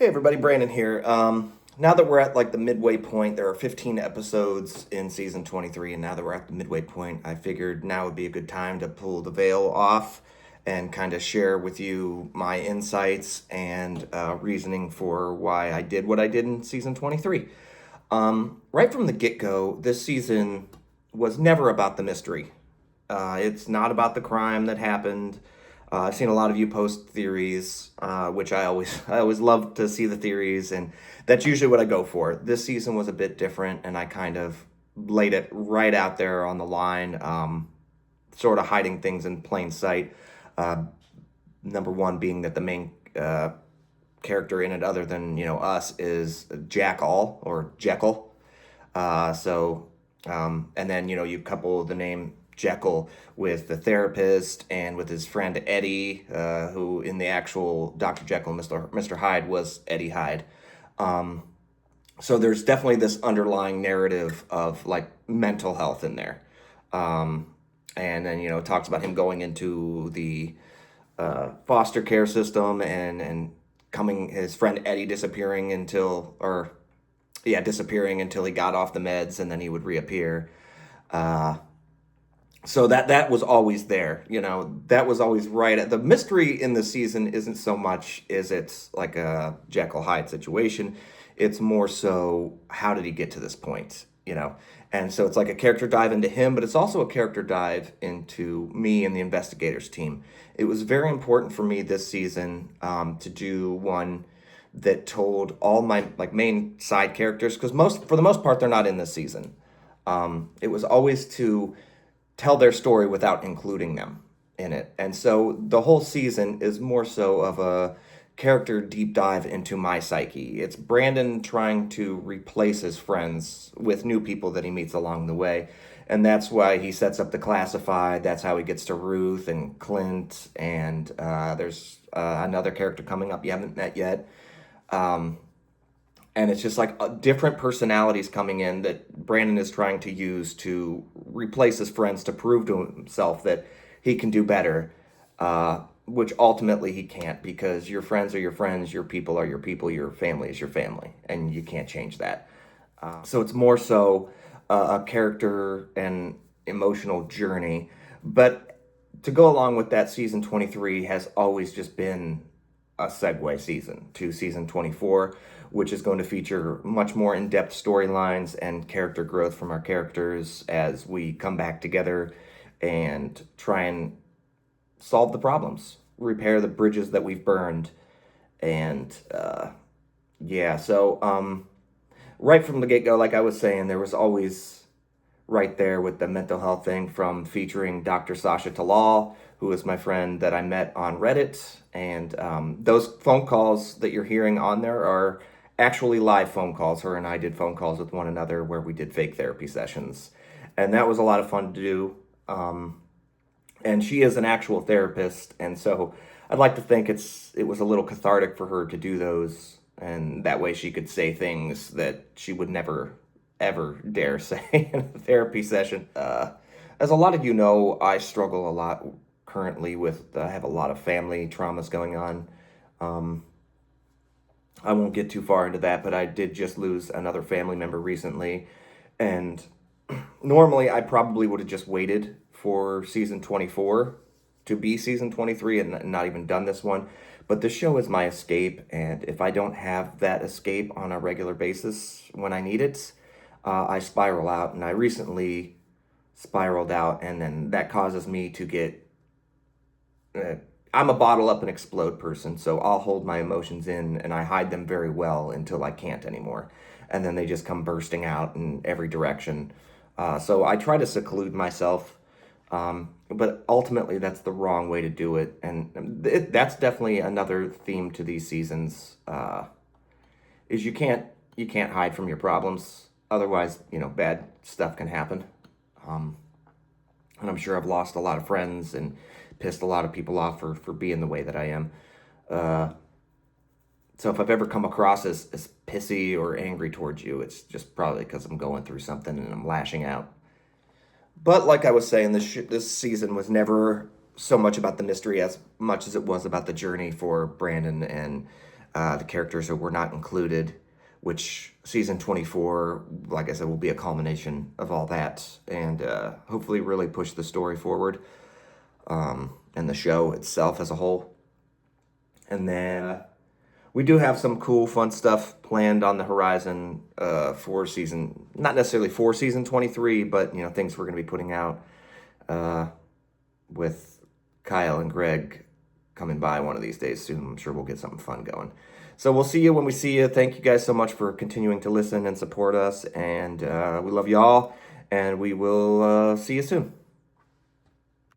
Hey everybody, Brandon here. Now that we're at like the midway point, there are 15 episodes in season 23, and now that we're at the midway point, I figured now would be a good time to pull the veil off and kind of share with you my insights and reasoning for why I did what I did in season 23. Right from the get go, this season was never about the mystery. It's not about the crime that happened. I've seen a lot of you post theories, which I always love to see the theories, and that's usually what I go for. This season was a bit different, and I kind of laid it right out there on the line, sort of hiding things in plain sight. Uh, Number one being that the main character in it, other than us, is Jackal or Jekyll. And then you couple the name Jekyll with the therapist and with his friend Eddie, who in the actual Dr. Jekyll and Mr. Hyde was Eddie Hyde. So there's definitely this underlying narrative of like mental health in there. And then it talks about him going into the foster care system and coming his friend Eddie disappearing until he got off the meds, and then he would reappear. Uh, so that was always there. That was always right. The mystery in the season isn't so much is it's like a Jekyll Hyde situation. It's more so how did he get to this point. And so it's like a character dive into him, but it's also a character dive into me and the investigators team. It was very important for me this season to do one that told all my like main side characters, because for the most part they're not in this season. It was always to tell their story without including them in it. And so the whole season is more so of a character deep dive into my psyche. It's Brandon trying to replace his friends with new people that he meets along the way. And that's why he sets up the classified. That's how he gets to Ruth and Clint. And there's another character coming up you haven't met yet. Um, and it's just like different personalities coming in that Brandon is trying to use to replace his friends to prove to himself that he can do better. Which ultimately he can't, because your friends are your friends, your people are your people, your family is your family, and you can't change that. So it's more so a character and emotional journey. But to go along with that, season 23 has always just been a segue season to season 24, which is going to feature much more in depth storylines and character growth from our characters as we come back together and try and solve the problems, repair the bridges that we've burned. And yeah, so right from the get go, like I was saying, there was always right there with the mental health thing from featuring Dr. Sasha Talal, who is my friend that I met on Reddit. And those phone calls that you're hearing on there are actually live phone calls. Her and I did phone calls with one another where we did fake therapy sessions. And that was a lot of fun to do. And she is an actual therapist. And so I'd like to think it was a little cathartic for her to do those. And that way she could say things that she would never ever dare say in a therapy session. As a lot of you know, I struggle a lot currently with, I have a lot of family traumas going on. Um, I won't get too far into that, but I did just lose another family member recently. And normally I probably would have just waited for season 24 to be season 23 and not even done this one. But this show is my escape. And if I don't have that escape on a regular basis when I need it, I spiral out. And I recently spiraled out, and then that causes me to get. I'm a bottle up and explode person, so I'll hold my emotions in and I hide them very well until I can't anymore. And then they just come bursting out in every direction. So I try to seclude myself, but ultimately that's the wrong way to do it. And that's definitely another theme to these seasons. Is you can't hide from your problems. Otherwise, bad stuff can happen. Um, and I'm sure I've lost a lot of friends and pissed a lot of people off for being the way that I am. Uh, so if I've ever come across as pissy or angry towards you, it's just probably because I'm going through something and I'm lashing out. But like I was saying, this season was never so much about the mystery as much as it was about the journey for Brandon and the characters that were not included, which season 24, like I said, will be a culmination of all that, and hopefully really push the story forward, and the show itself as a whole. And then we do have some cool, fun stuff planned on the horizon for season, not necessarily for season 23, but things we're going to be putting out with Kyle and Greg coming by one of these days soon. I'm sure we'll get something fun going. So we'll see you when we see you. Thank you guys so much for continuing to listen and support us, and we love y'all, and we will see you soon.